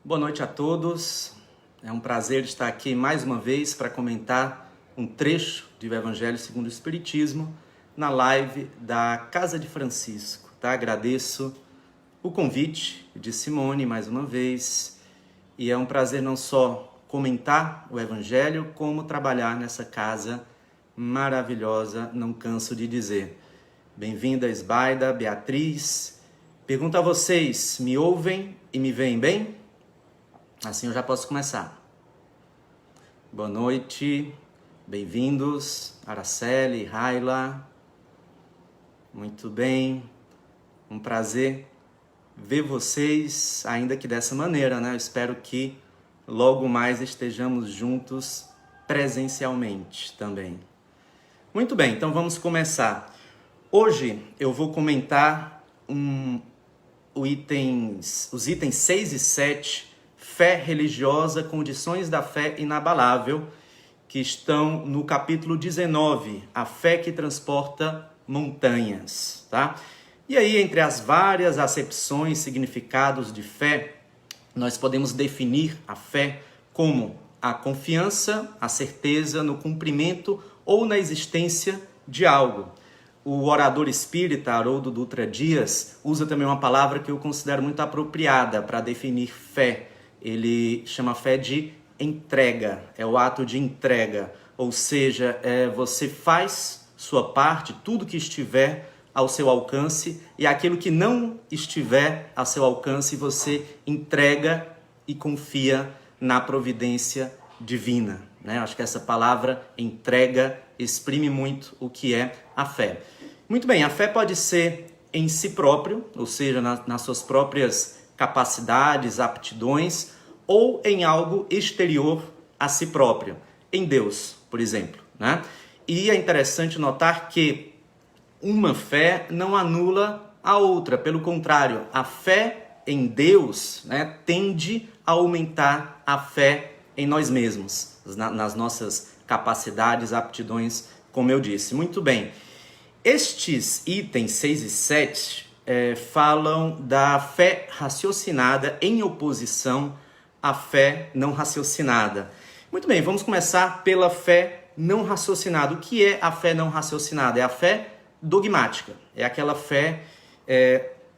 Boa noite a todos. É um prazer estar aqui mais uma vez para comentar um trecho do Evangelho segundo o Espiritismo na live da Casa de Francisco. Tá? Agradeço o convite de Simone mais uma vez e é um prazer não só comentar o Evangelho, como trabalhar nessa casa maravilhosa, não canso de dizer. Bem-vinda, Esbaida, Beatriz. Pergunto a vocês, me ouvem e me veem bem? Assim eu já posso começar. Boa noite, bem-vindos, Araceli, Raila. Muito bem, um prazer ver vocês, ainda que dessa maneira, né? Eu espero que logo mais estejamos juntos presencialmente também. Muito bem, então vamos começar. Hoje eu vou comentar os itens 6 e 7, fé religiosa, condições da fé inabalável, que estão no capítulo 19, a fé que transporta montanhas, tá? E aí, entre as várias acepções, significados de fé, nós podemos definir a fé como a confiança, a certeza no cumprimento ou na existência de algo. O orador espírita Haroldo Dutra Dias usa também uma palavra que eu considero muito apropriada para definir fé. Ele chama fé de entrega, é o ato de entrega, ou seja, você faz sua parte, tudo que estiver ao seu alcance, e aquilo que não estiver ao seu alcance, você entrega e confia na providência divina, né? Acho que essa palavra entrega exprime muito o que é a fé. Muito bem, a fé pode ser em si próprio, ou seja, nas suas próprias capacidades, aptidões, ou em algo exterior a si próprio, em Deus, por exemplo, né? E é interessante notar que uma fé não anula a outra, pelo contrário, a fé em Deus, né, tende a aumentar a fé em nós mesmos, nas nossas capacidades, aptidões, como eu disse. Muito bem. Estes itens 6 e 7 falam da fé raciocinada em oposição à fé não raciocinada. Muito bem, vamos começar pela fé não raciocinada. O que é a fé não raciocinada? É a fé dogmática. É aquela fé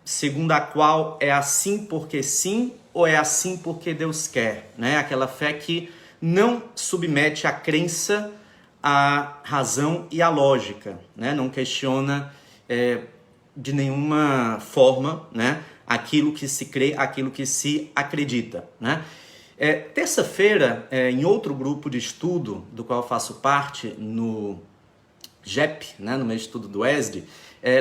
segundo a qual é assim porque sim ou é assim porque Deus quer, né? Aquela fé que não submete a crença à razão e à lógica, né? Não questiona de nenhuma forma, né, aquilo que se crê, aquilo que se acredita, né? Terça-feira, em outro grupo de estudo do qual eu faço parte, no GEP, né, no meu estudo do ESD,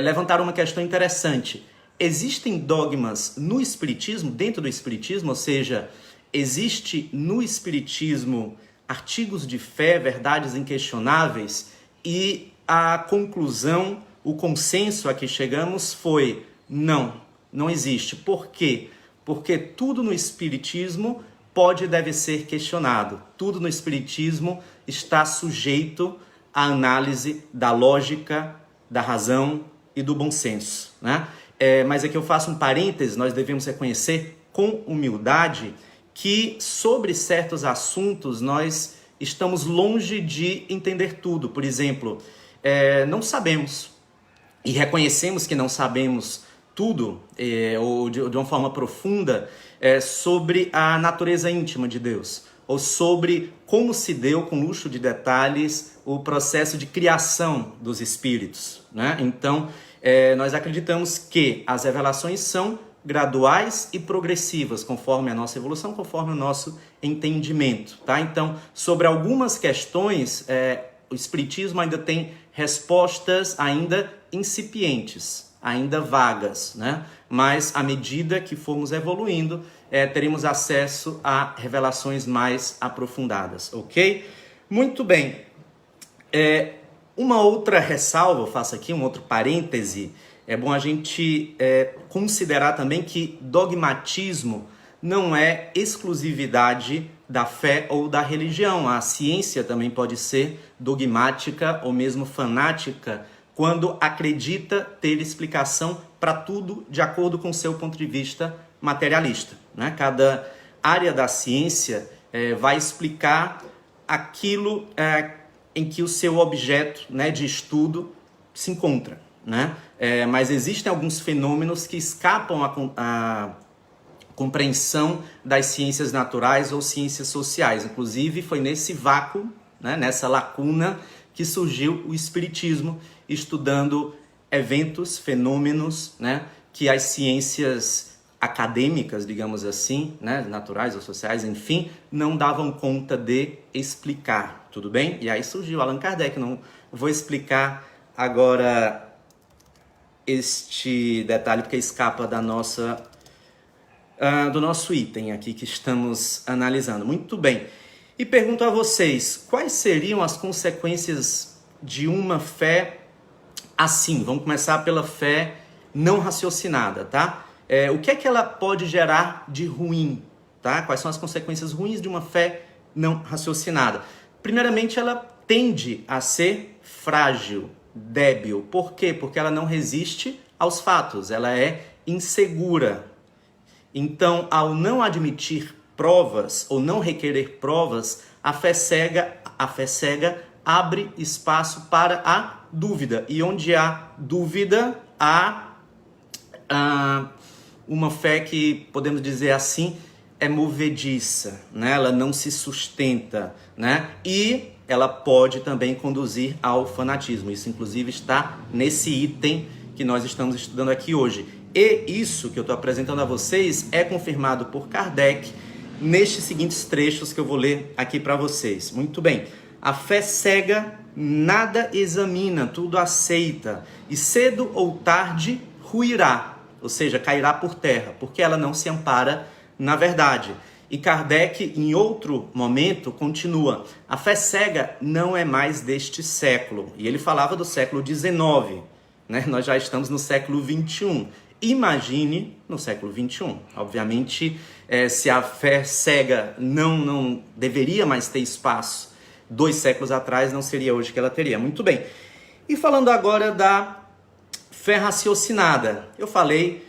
levantaram uma questão interessante. Existem dogmas no Espiritismo, dentro do Espiritismo, ou seja, existe no Espiritismo artigos de fé, verdades inquestionáveis, e a conclusão, o consenso a que chegamos foi não existe. Por quê? Porque tudo no Espiritismo pode e deve ser questionado. Tudo no Espiritismo está sujeito à análise da lógica, da razão e do bom senso, né? Mas aqui eu faço um parêntese, nós devemos reconhecer com humildade que sobre certos assuntos nós estamos longe de entender tudo. Por exemplo, não sabemos e reconhecemos que não sabemos tudo, ou de uma forma profunda, sobre a natureza íntima de Deus, ou sobre como se deu, com luxo de detalhes, o processo de criação dos espíritos, né? Então, nós acreditamos que as revelações são graduais e progressivas, conforme a nossa evolução, conforme o nosso entendimento, tá? Então, sobre algumas questões, o Espiritismo ainda tem respostas ainda incipientes, ainda vagas, né? Mas à medida que formos evoluindo, teremos acesso a revelações mais aprofundadas, ok? Muito bem. Uma outra ressalva, eu faço aqui um outro parêntese, é bom a gente considerar também que dogmatismo não é exclusividade da fé ou da religião. A ciência também pode ser dogmática ou mesmo fanática quando acredita ter explicação para tudo de acordo com o seu ponto de vista materialista, né? Cada área da ciência vai explicar aquilo em que o seu objeto, né, de estudo se encontra, né? Mas existem alguns fenômenos que escapam à compreensão das ciências naturais ou ciências sociais. Inclusive, foi nesse vácuo, né, nessa lacuna, que surgiu o Espiritismo, estudando eventos, fenômenos, né, que as ciências acadêmicas, digamos assim, né, naturais ou sociais, enfim, não davam conta de explicar, tudo bem? E aí surgiu Allan Kardec. Não vou explicar agora este detalhe porque escapa da do nosso item aqui que estamos analisando. Muito bem. E pergunto a vocês, quais seriam as consequências de uma fé assim? Vamos começar pela fé não raciocinada, tá? O que é que ela pode gerar de ruim, tá? Quais são as consequências ruins de uma fé não raciocinada? Primeiramente, ela tende a ser frágil, débil. Por quê? Porque ela não resiste aos fatos, ela é insegura. Então, ao não admitir provas ou não requerer provas, a fé cega abre espaço para a dúvida. E onde há dúvida, há uma fé que, podemos dizer assim, é movediça, né? Ela não se sustenta, né? E ela pode também conduzir ao fanatismo. Isso, inclusive, está nesse item que nós estamos estudando aqui hoje. E isso que eu estou apresentando a vocês é confirmado por Kardec nestes seguintes trechos que eu vou ler aqui para vocês. Muito bem. A fé cega nada examina, tudo aceita, e cedo ou tarde ruirá, ou seja, cairá por terra, porque ela não se ampara na verdade. E Kardec, em outro momento, continua: a fé cega não é mais deste século. E ele falava do século XIX, né? Nós já estamos no século XXI. Imagine no século XXI. Obviamente, se a fé cega não deveria mais ter espaço 2 séculos atrás, não seria hoje que ela teria. Muito bem. E falando agora da fé raciocinada. Eu falei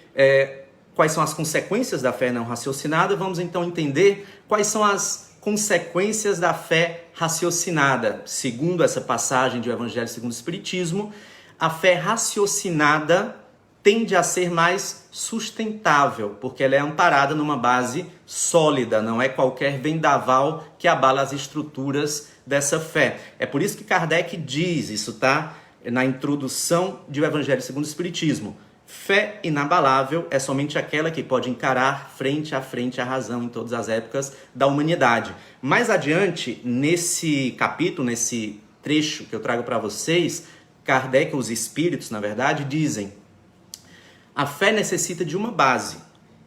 quais são as consequências da fé não raciocinada. Vamos então entender quais são as consequências da fé raciocinada. Segundo essa passagem do Evangelho segundo o Espiritismo, a fé raciocinada tende a ser mais sustentável, porque ela é amparada numa base sólida, não é qualquer vendaval que abala as estruturas dessa fé. É por isso que Kardec diz, isso está na introdução do Evangelho segundo o Espiritismo: fé inabalável é somente aquela que pode encarar frente a frente a razão em todas as épocas da humanidade. Mais adiante, nesse capítulo, nesse trecho que eu trago para vocês, Kardec, os espíritos, na verdade, dizem: a fé necessita de uma base,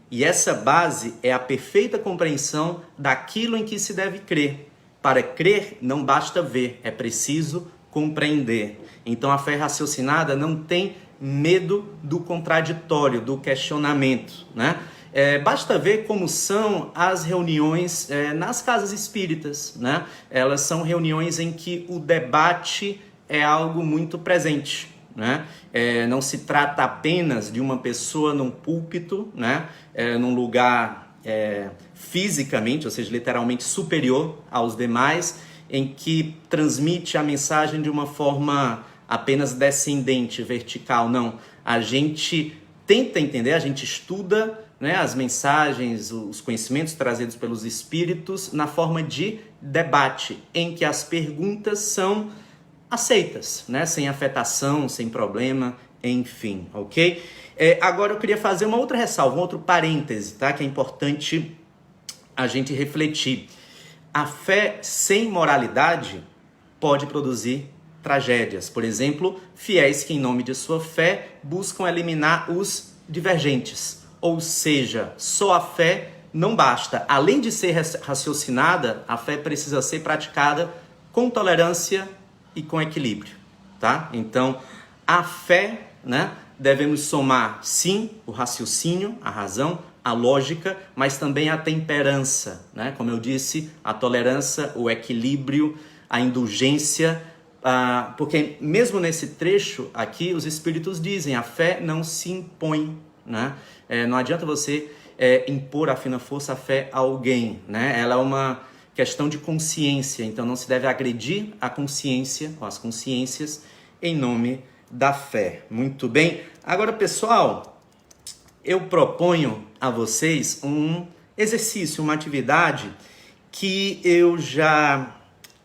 e essa base é a perfeita compreensão daquilo em que se deve crer. Para crer, não basta ver, é preciso compreender. Então, a fé raciocinada não tem medo do contraditório, do questionamento, né? Basta ver como são as reuniões nas casas espíritas, né? Elas são reuniões em que o debate é algo muito presente, né? Não se trata apenas de uma pessoa num púlpito, né? Num lugar fisicamente, ou seja, literalmente superior aos demais, em que transmite a mensagem de uma forma apenas descendente, vertical. Não, a gente tenta entender, a gente estuda, né, as mensagens, os conhecimentos trazidos pelos espíritos na forma de debate, em que as perguntas são aceitas, né, sem afetação, sem problema, enfim, ok? Agora eu queria fazer uma outra ressalva, um outro parêntese, tá, que é importante a gente refletir. A fé sem moralidade pode produzir tragédias. Por exemplo, fiéis que em nome de sua fé buscam eliminar os divergentes. Ou seja, só a fé não basta. Além de ser raciocinada, a fé precisa ser praticada com tolerância e com equilíbrio, tá? Então, a fé, né, devemos somar, sim, o raciocínio, a razão, a lógica, mas também a temperança, né? Como eu disse, a tolerância, o equilíbrio, a indulgência, porque mesmo nesse trecho aqui, os espíritos dizem: a fé não se impõe, né? Não adianta você impor a fina força a fé a alguém, né? Ela é uma questão de consciência, então não se deve agredir a consciência, ou as consciências, em nome da fé. Muito bem. Agora, pessoal, eu proponho a vocês um exercício, uma atividade que eu já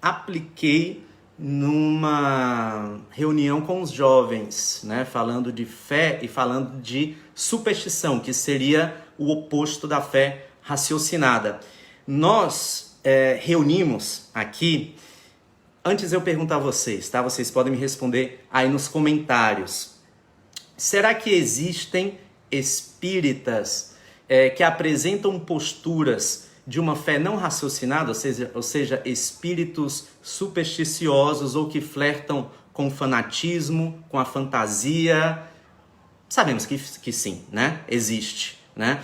apliquei numa reunião com os jovens, né? Falando de fé e falando de superstição, que seria o oposto da fé raciocinada. Nós reunimos aqui. Antes eu pergunto a vocês, tá? Vocês podem me responder aí nos comentários. Será que existem espíritas que apresentam posturas de uma fé não raciocinada, ou seja, espíritos supersticiosos ou que flertam com o fanatismo, com a fantasia? Sabemos que sim, né? Existe. Né?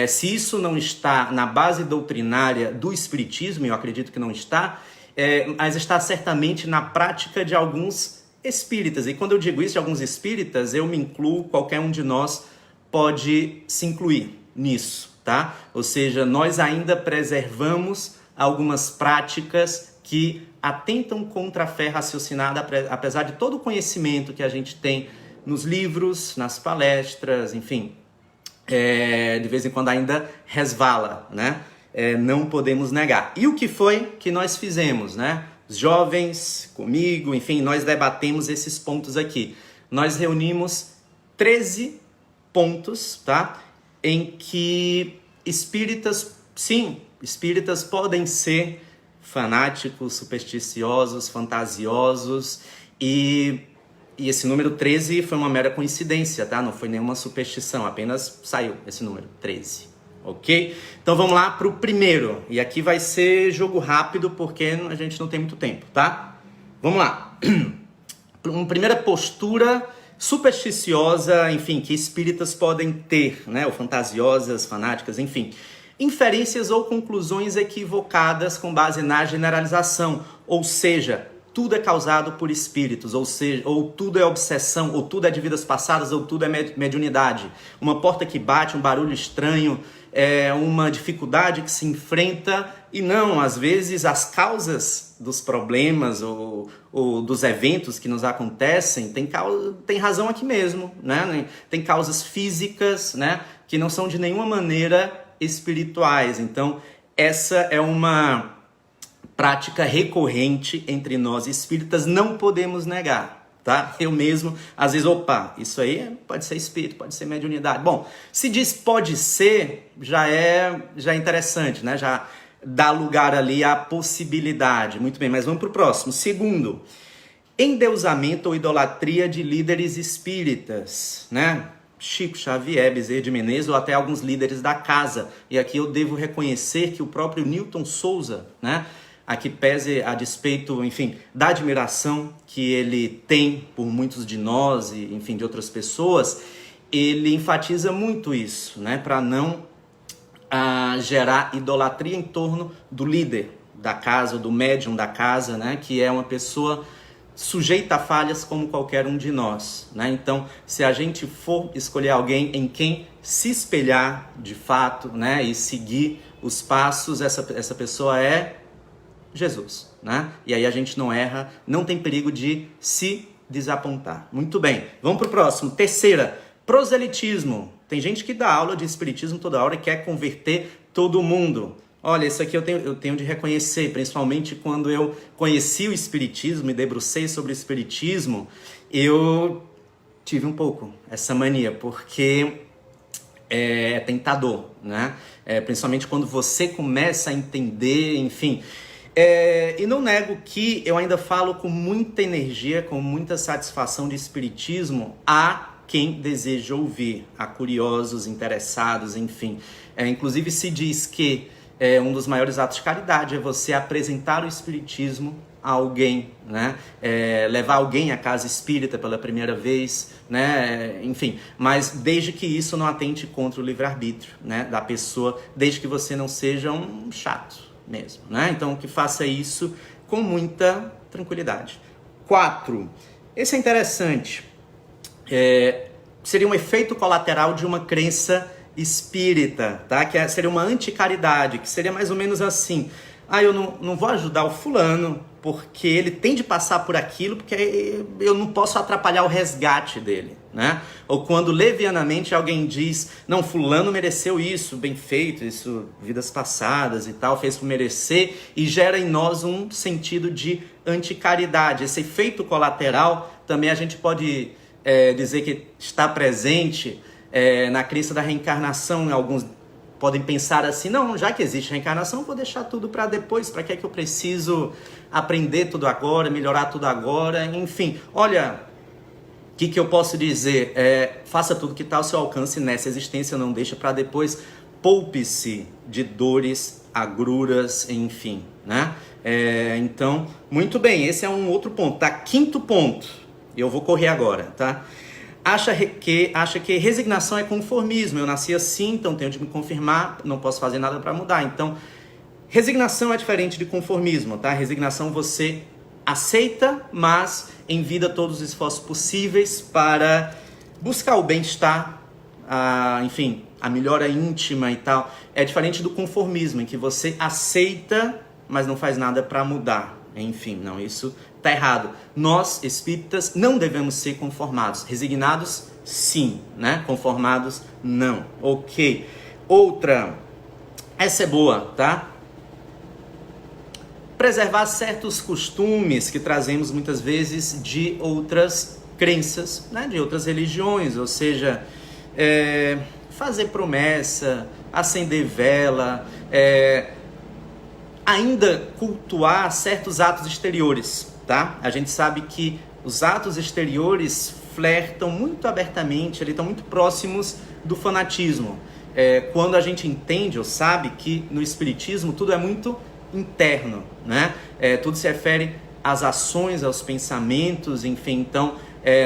Se isso não está na base doutrinária do Espiritismo, eu acredito que não está, mas está certamente na prática de alguns espíritas. E quando eu digo isso de alguns espíritas, eu me incluo, qualquer um de nós pode se incluir nisso, tá? Ou seja, nós ainda preservamos algumas práticas que atentam contra a fé raciocinada, apesar de todo o conhecimento que a gente tem nos livros, nas palestras, enfim. De vez em quando ainda resvala, né? Não podemos negar. E o que foi que nós fizemos, né? Os jovens, comigo, enfim, nós debatemos esses pontos aqui. Nós reunimos 13 pontos, tá? Em que espíritas, sim, espíritas podem ser fanáticos, supersticiosos, fantasiosos e esse número 13 foi uma mera coincidência, tá? Não foi nenhuma superstição, apenas saiu esse número, 13, ok? Então vamos lá para o primeiro. E aqui vai ser jogo rápido, porque a gente não tem muito tempo, tá? Vamos lá. Uma primeira postura supersticiosa, enfim, que espíritas podem ter, né? Ou fantasiosas, fanáticas, enfim. Inferências ou conclusões equivocadas com base na generalização, ou seja, tudo é causado por espíritos, ou tudo é obsessão, ou tudo é de vidas passadas, ou tudo é mediunidade. Uma porta que bate, um barulho estranho, uma dificuldade que se enfrenta, e não, às vezes as causas dos problemas ou dos eventos que nos acontecem tem razão aqui mesmo, né? Tem causas físicas, né? Que não são de nenhuma maneira espirituais. Então, essa é uma prática recorrente entre nós espíritas, não podemos negar, tá? Eu mesmo, às vezes, isso aí pode ser espírito, pode ser mediunidade. Bom, se diz pode ser, já é interessante, né? Já dá lugar ali à possibilidade. Muito bem, mas vamos para o próximo. Segundo, endeusamento ou idolatria de líderes espíritas, né? Chico Xavier, Bezerra de Menezes ou até alguns líderes da casa. E aqui eu devo reconhecer que o próprio Newton Souza, né? Aqui pese a despeito, enfim, da admiração que ele tem por muitos de nós e, enfim, de outras pessoas, ele enfatiza muito isso, né? Para não gerar idolatria em torno do líder da casa, do médium da casa, né? Que é uma pessoa sujeita a falhas como qualquer um de nós, né? Então, se a gente for escolher alguém em quem se espelhar de fato, né? E seguir os passos, essa pessoa é Jesus, né? E aí a gente não erra, não tem perigo de se desapontar. Muito bem, vamos para o próximo. Terceira, proselitismo. Tem gente que dá aula de espiritismo toda hora e quer converter todo mundo. Olha, isso aqui eu tenho de reconhecer, principalmente quando eu conheci o espiritismo e debrucei sobre o espiritismo, eu tive um pouco essa mania, porque é tentador, né? Principalmente quando você começa a entender, enfim. E não nego que eu ainda falo com muita energia, com muita satisfação de espiritismo a quem deseja ouvir, a curiosos, interessados, enfim. Inclusive se diz que um dos maiores atos de caridade é você apresentar o espiritismo a alguém, né? Levar alguém à casa espírita pela primeira vez, né? Enfim, mas desde que isso não atente contra o livre-arbítrio, né? Da pessoa, desde que você não seja um chato mesmo, né? Então que faça isso com muita tranquilidade. 4. Esse é interessante. Seria um efeito colateral de uma crença espírita, tá? Seria uma anticaridade, que seria mais ou menos assim: eu não vou ajudar o fulano porque ele tem de passar por aquilo, porque eu não posso atrapalhar o resgate dele, né? Ou quando levianamente alguém diz: não, fulano mereceu isso, bem feito, isso, vidas passadas e tal, fez por merecer, e gera em nós um sentido de anticaridade. Esse efeito colateral também a gente pode dizer que está presente na crença da reencarnação. Alguns podem pensar assim: não, já que existe reencarnação, vou deixar tudo para depois, para que é que eu preciso aprender tudo agora, melhorar tudo agora, enfim. Olha, o que eu posso dizer? Faça tudo que está ao seu alcance nessa existência, não deixa para depois, poupe-se de dores, agruras, enfim, né? Então, muito bem, esse é um outro ponto, tá? Quinto ponto, eu vou correr agora, tá? Acha que resignação é conformismo. Eu nasci assim, então tenho de me conformar, não posso fazer nada para mudar. Então, resignação é diferente de conformismo, tá? Resignação você aceita, mas envida todos os esforços possíveis para buscar o bem-estar, enfim, a melhora íntima e tal. É diferente do conformismo, em que você aceita, mas não faz nada para mudar. Enfim, não, isso tá errado. Nós, espíritas, não devemos ser conformados. Resignados, sim, né? Conformados, não. Ok. Outra, essa é boa, tá? Preservar certos costumes que trazemos muitas vezes de outras crenças, né? De outras religiões, ou seja, fazer promessa, acender vela, ainda cultuar certos atos exteriores, tá? A gente sabe que os atos exteriores flertam muito abertamente, eles estão muito próximos do fanatismo. Quando a gente entende ou sabe que no espiritismo tudo é muito interno, né? Tudo se refere às ações, aos pensamentos, enfim. Então,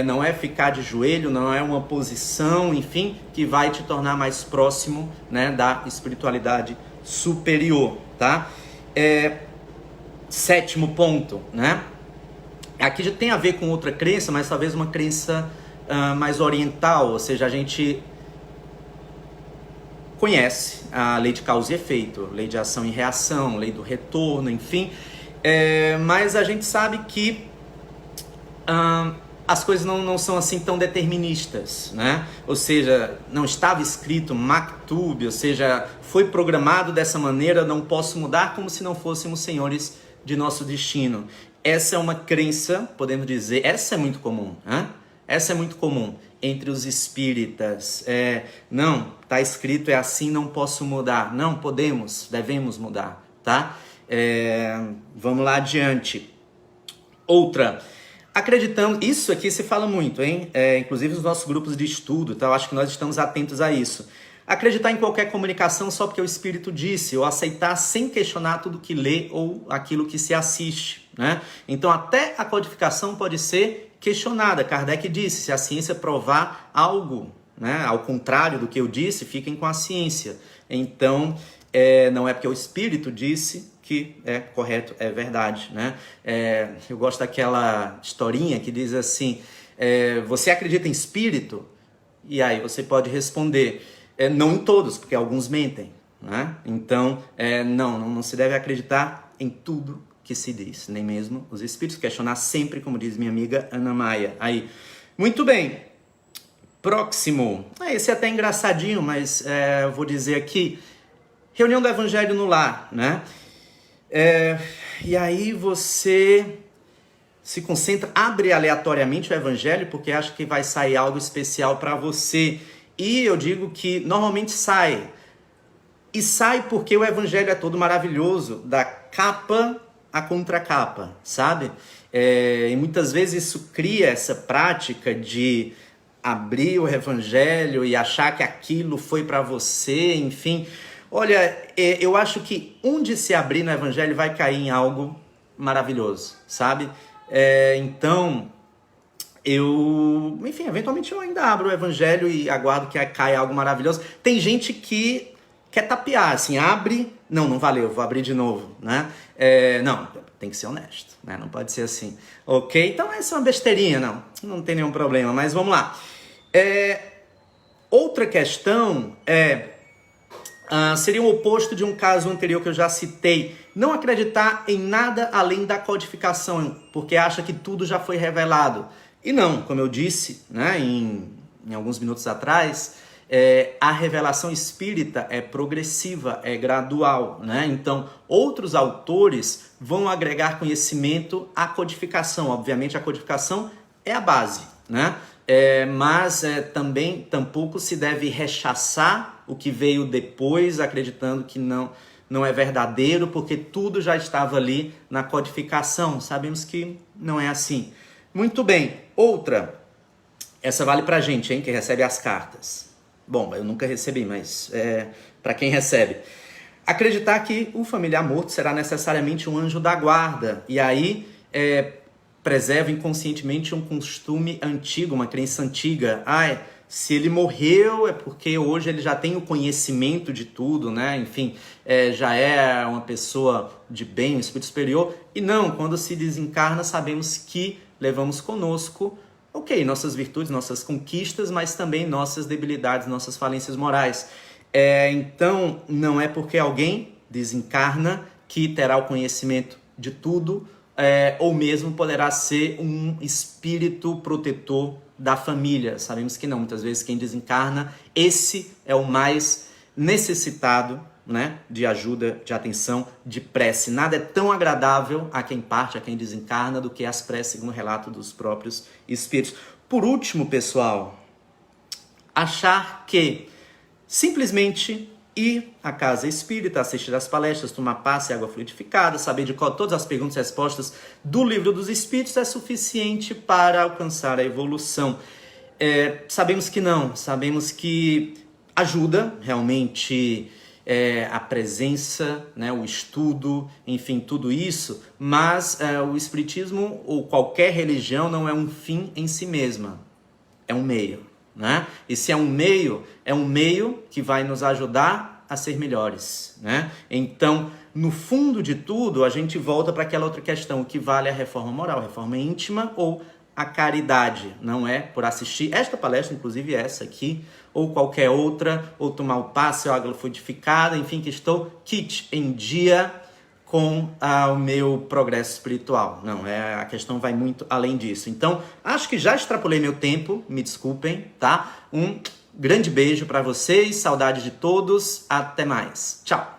não é ficar de joelho, não é uma posição, enfim, que vai te tornar mais próximo, né, da espiritualidade superior, tá? Sétimo ponto, né? Aqui já tem a ver com outra crença, mas talvez uma crença mais oriental, ou seja, a gente conhece a lei de causa e efeito, lei de ação e reação, lei do retorno, enfim, mas a gente sabe que as coisas não são assim tão deterministas, né? Ou seja, não estava escrito maktub, ou seja, foi programado dessa maneira, não posso mudar, como se não fôssemos senhores de nosso destino. Essa é uma crença, podemos dizer, essa é muito comum, né? Essa é muito comum entre os espíritas. Não, está escrito, é assim, não posso mudar. Não, podemos, devemos mudar, tá? Vamos lá adiante. Outra, acreditamos, isso aqui se fala muito, hein? Inclusive nos nossos grupos de estudo, tá? Eu acho que nós estamos atentos a isso. Acreditar em qualquer comunicação só porque o espírito disse, ou aceitar sem questionar tudo que lê ou aquilo que se assiste, né? Então até a codificação pode ser questionada. Kardec disse: se a ciência provar algo, né, ao contrário do que eu disse, fiquem com a ciência. Então, não é porque o espírito disse que é correto, é verdade, né? Eu gosto daquela historinha que diz assim: você acredita em espírito? E aí você pode responder: não em todos, porque alguns mentem, né? Então, não se deve acreditar em tudo que se diz, nem mesmo os espíritos. Questionar sempre, como diz minha amiga Ana Maia. Aí, muito bem. Próximo. Esse é até engraçadinho, mas eu vou dizer aqui: reunião do Evangelho no lar, né? E aí você se concentra, abre aleatoriamente o Evangelho, porque acha que vai sair algo especial para você. E eu digo que normalmente sai. E sai porque o Evangelho é todo maravilhoso, da capa a contracapa, sabe? E muitas vezes isso cria essa prática de abrir o Evangelho e achar que aquilo foi para você, enfim. Olha, eu acho que onde se abrir no Evangelho vai cair em algo maravilhoso, sabe? Então, enfim, eventualmente eu ainda abro o Evangelho e aguardo que caia algo maravilhoso. Tem gente que quer tapear, assim, abre, não valeu, vou abrir de novo, né? Não, tem que ser honesto, né? Não pode ser assim. Ok? Então essa é uma besteirinha, não tem nenhum problema, mas vamos lá. Outra questão seria o oposto de um caso anterior que eu já citei. Não acreditar em nada além da codificação, porque acha que tudo já foi revelado. E não, como eu disse, né, em alguns minutos atrás, a revelação espírita é progressiva, é gradual, né? Então, outros autores vão agregar conhecimento à codificação. Obviamente, a codificação é a base, né? Mas também tampouco se deve rechaçar o que veio depois, acreditando que não é verdadeiro, porque tudo já estava ali na codificação. Sabemos que não é assim. Muito bem. Outra, essa vale pra gente, hein, que recebe as cartas. Bom, eu nunca recebi, mas para quem recebe. Acreditar que o familiar morto será necessariamente um anjo da guarda. E aí preserva inconscientemente um costume antigo, uma crença antiga. Se ele morreu é porque hoje ele já tem o conhecimento de tudo, né? Enfim, já é uma pessoa de bem, um espírito superior. E não, quando se desencarna, sabemos que levamos conosco, nossas virtudes, nossas conquistas, mas também nossas debilidades, nossas falências morais. Então, não é porque alguém desencarna que terá o conhecimento de tudo, ou mesmo poderá ser um espírito protetor da família. Sabemos que não. Muitas vezes quem desencarna, esse é o mais necessitado, né, de ajuda, de atenção, de prece. Nada é tão agradável a quem parte, a quem desencarna, do que as preces no relato dos próprios espíritos. Por último, pessoal, achar que simplesmente ir à casa espírita, assistir às palestras, tomar passe e água fluidificada, saber de qual todas as perguntas e respostas do Livro dos Espíritos é suficiente para alcançar a evolução. Sabemos que não, sabemos que ajuda realmente a presença, né, o estudo, enfim, tudo isso, mas o Espiritismo ou qualquer religião não é um fim em si mesma, é um meio. Né? E se é um meio que vai nos ajudar a ser melhores, né? Então, no fundo de tudo, a gente volta para aquela outra questão: o que vale é a reforma moral, a reforma íntima ou a caridade? Não é por assistir esta palestra, inclusive essa aqui, ou qualquer outra, ou tomar o passe ou a água fluidificada, enfim, que estou em dia com o meu progresso espiritual. Não, a questão vai muito além disso. Então, acho que já extrapolei meu tempo, me desculpem, tá? Um grande beijo para vocês, saudade de todos, até mais. Tchau!